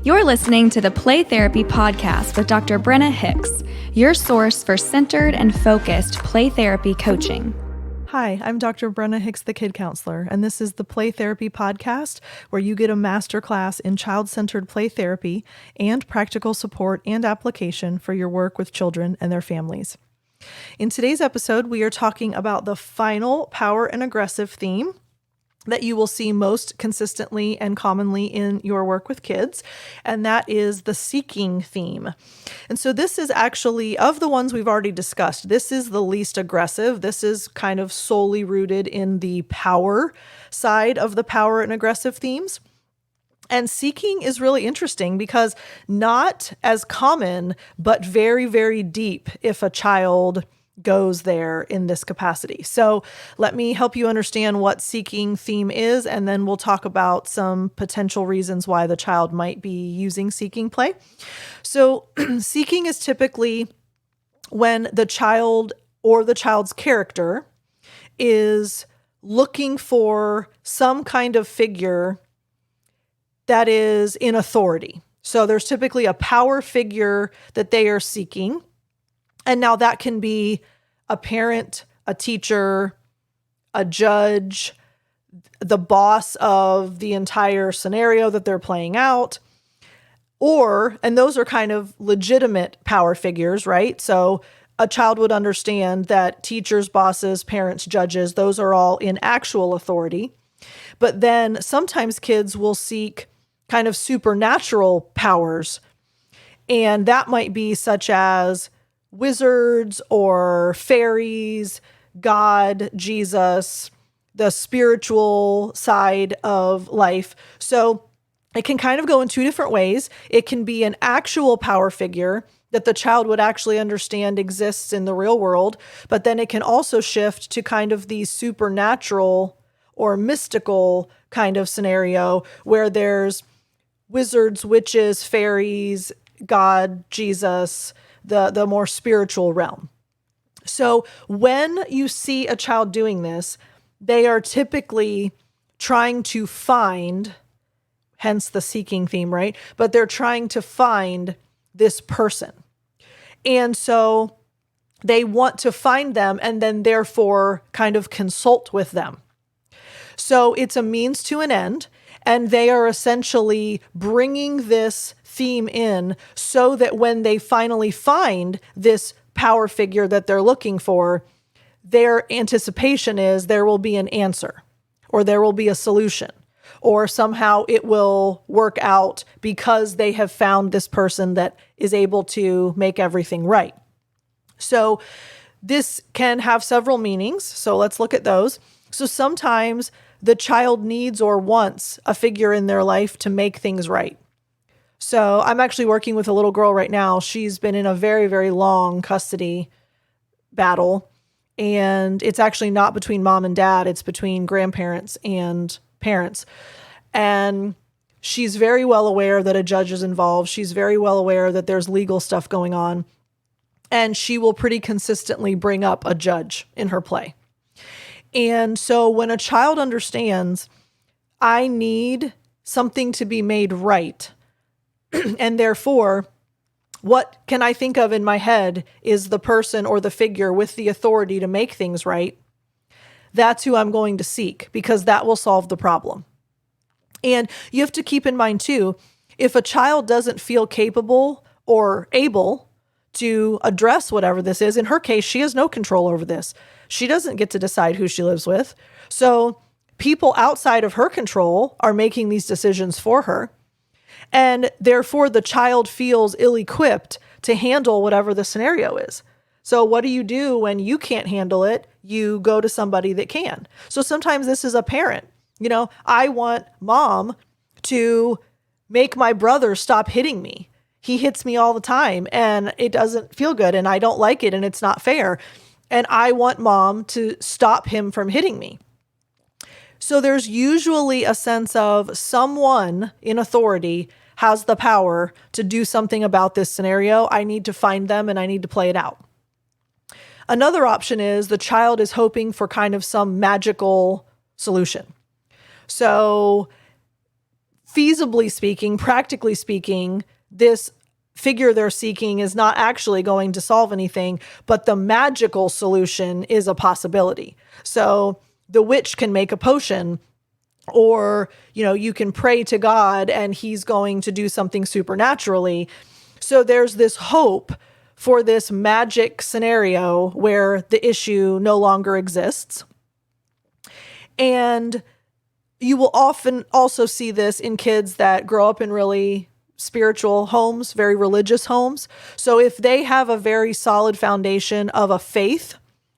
You're listening to the Play Therapy Podcast with Dr. Brenna Hicks, your source for centered and focused play therapy coaching. Hi, I'm Dr. Brenna Hicks, the Kid Counselor, and this is the Play Therapy Podcast, where you get a masterclass in child-centered play therapy and practical support and application for your work with children and their families. In today's episode, we are talking about the final power and aggressive theme that you will see most consistently and commonly in your work with kids, and that is the seeking theme. And so this is actually, of the ones we've already discussed, this is the least aggressive. This is kind of solely rooted in the power side of the power and aggressive themes. And seeking is really interesting because not as common, but very, very deep if a child goes there in this capacity. So let me help you understand what seeking theme is, and then we'll talk about some potential reasons why the child might be using seeking play. So seeking is typically when the child or the child's character is looking for some kind of figure that is in authority. So there's typically a power figure that they are seeking. And now that can be a parent, a teacher, a judge, the boss of the entire scenario that they're playing out, and those are kind of legitimate power figures, right? So a child would understand that teachers, bosses, parents, judges, those are all in actual authority. But then sometimes kids will seek kind of supernatural powers, and that might be such as wizards or fairies, God, Jesus, the spiritual side of life. So it can kind of go in two different ways. It can be an actual power figure that the child would actually understand exists in the real world, but then it can also shift to kind of the supernatural or mystical kind of scenario where there's wizards, witches, fairies, God, Jesus, the more spiritual realm. So when you see a child doing this, they are typically trying to find, hence the seeking theme, right? But they're trying to find this person. And so they want to find them and then therefore kind of consult with them. So it's a means to an end, and they are essentially bringing this theme in so that when they finally find this power figure that they're looking for, their anticipation is there will be an answer, or there will be a solution, or somehow it will work out because they have found this person that is able to make everything right. So this can have several meanings. So let's look at those. So sometimes the child needs or wants a figure in their life to make things right. So I'm actually working with a little girl right now. She's been in a very, very long custody battle. And it's actually not between mom and dad. It's between grandparents and parents. And she's very well aware that a judge is involved. She's very well aware that there's legal stuff going on. And she will pretty consistently bring up a judge in her play. And so when a child understands, I need something to be made right, and therefore, what can I think of in my head is the person or the figure with the authority to make things right, that's who I'm going to seek, because that will solve the problem. And you have to keep in mind too, if a child doesn't feel capable or able to address whatever this is, in her case, she has no control over this. She doesn't get to decide who she lives with. So people outside of her control are making these decisions for her. And therefore, the child feels ill-equipped to handle whatever the scenario is. So what do you do when you can't handle it? You go to somebody that can. So sometimes this is a parent. I want mom to make my brother stop hitting me. He hits me all the time and it doesn't feel good and I don't like it and it's not fair. And I want mom to stop him from hitting me. So there's usually a sense of someone in authority has the power to do something about this scenario. I need to find them and I need to play it out. Another option is the child is hoping for kind of some magical solution. So feasibly speaking, practically speaking, this figure they're seeking is not actually going to solve anything, but the magical solution is a possibility. So the witch can make a potion, or, you can pray to God and he's going to do something supernaturally. So there's this hope for this magic scenario where the issue no longer exists. And you will often also see this in kids that grow up in really spiritual homes, very religious homes. So if they have a very solid foundation of a faith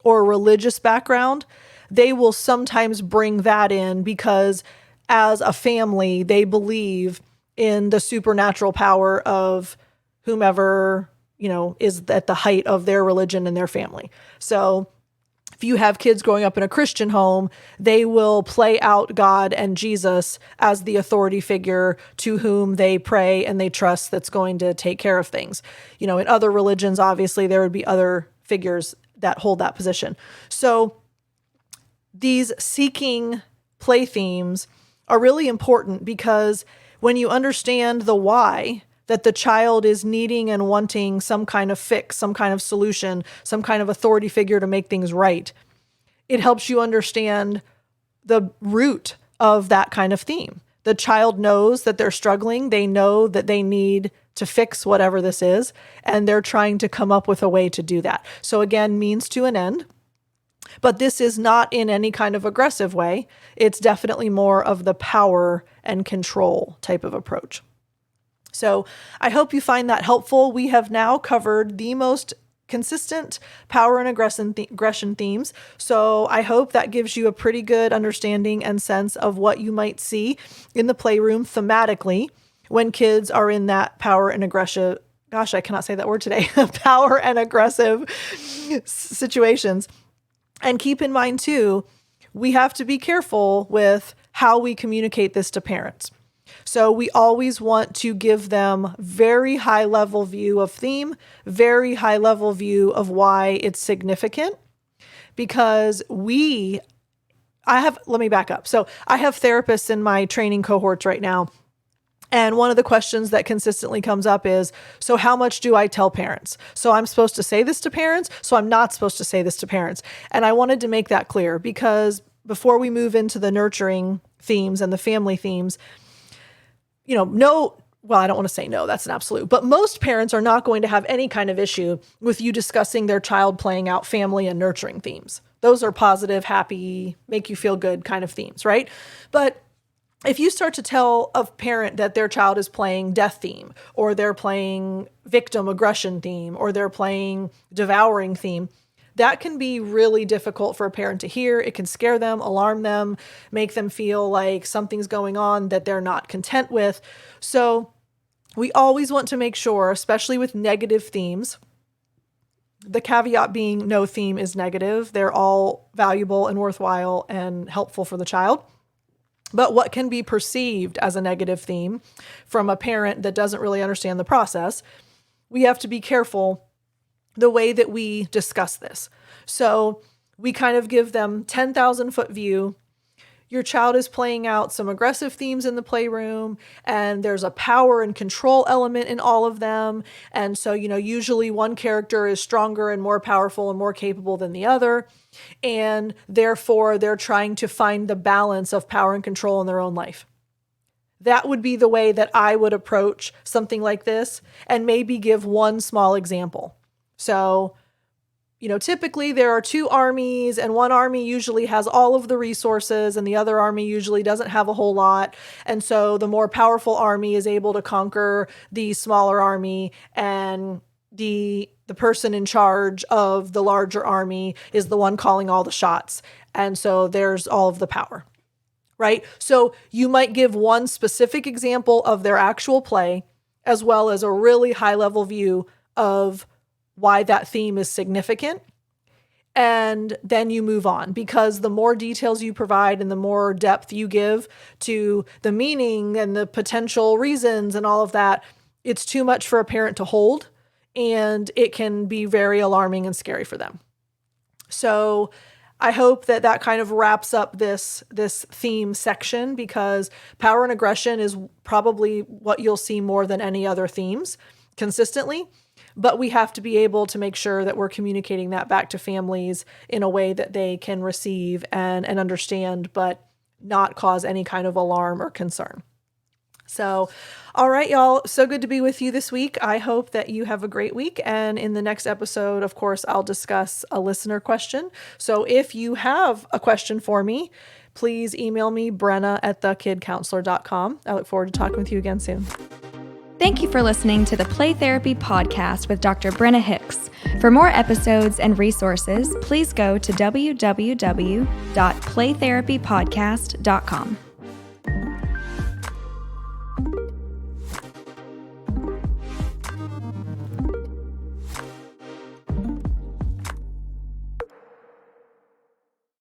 or a religious background, they will sometimes bring that in because as a family, they believe in the supernatural power of whomever, is at the height of their religion and their family. So if you have kids growing up in a Christian home, they will play out God and Jesus as the authority figure to whom they pray and they trust that's going to take care of things. In other religions, obviously, there would be other figures that hold that position. So these seeking play themes are really important because when you understand the why, that the child is needing and wanting some kind of fix, some kind of solution, some kind of authority figure to make things right, it helps you understand the root of that kind of theme. The child knows that they're struggling. They know that they need to fix whatever this is, and they're trying to come up with a way to do that. So again, means to an end. But this is not in any kind of aggressive way. It's definitely more of the power and control type of approach. So I hope you find that helpful. We have now covered the most consistent power and aggression themes. So I hope that gives you a pretty good understanding and sense of what you might see in the playroom thematically when kids are in that power and aggression. Gosh, I cannot say that word today. Power and aggressive situations. And keep in mind too, we have to be careful with how we communicate this to parents. So we always want to give them very high level view of theme, very high level view of why it's significant, because let me back up. So I have therapists in my training cohorts right now. And one of the questions that consistently comes up is, so how much do I tell parents? So I'm supposed to say this to parents, so I'm not supposed to say this to parents. And I wanted to make that clear before we move into the nurturing themes and the family themes, I don't want to say no, that's an absolute, but most parents are not going to have any kind of issue with you discussing their child playing out family and nurturing themes. Those are positive, happy, make you feel good kind of themes, right? But if you start to tell a parent that their child is playing death theme, or they're playing victim aggression theme, or they're playing devouring theme, that can be really difficult for a parent to hear. It can scare them, alarm them, make them feel like something's going on that they're not content with. So we always want to make sure, especially with negative themes, the caveat being no theme is negative. They're all valuable and worthwhile and helpful for the child. But what can be perceived as a negative theme from a parent that doesn't really understand the process, we have to be careful the way that we discuss this. So we kind of give them 10,000 foot view. Your child is playing out some aggressive themes in the playroom, and there's a power and control element in all of them. And so, usually one character is stronger and more powerful and more capable than the other. And therefore, they're trying to find the balance of power and control in their own life. That would be the way that I would approach something like this, and maybe give one small example. So, typically there are two armies, and one army usually has all of the resources and the other army usually doesn't have a whole lot. And so the more powerful army is able to conquer the smaller army, and the person in charge of the larger army is the one calling all the shots. And so there's all of the power, right? So you might give one specific example of their actual play, as well as a really high level view of why that theme is significant. And then you move on, because the more details you provide and the more depth you give to the meaning and the potential reasons and all of that, it's too much for a parent to hold, and it can be very alarming and scary for them. So I hope that kind of wraps up this theme section, because power and aggression is probably what you'll see more than any other themes consistently. But we have to be able to make sure that we're communicating that back to families in a way that they can receive and understand, but not cause any kind of alarm or concern. So, all right, y'all. So good to be with you this week. I hope that you have a great week. And in the next episode, of course, I'll discuss a listener question. So if you have a question for me, please email me, Brenna@thekidcounselor.com. I look forward to talking with you again soon. Thank you for listening to the Play Therapy Podcast with Dr. Brenna Hicks. For more episodes and resources, please go to www.playtherapypodcast.com.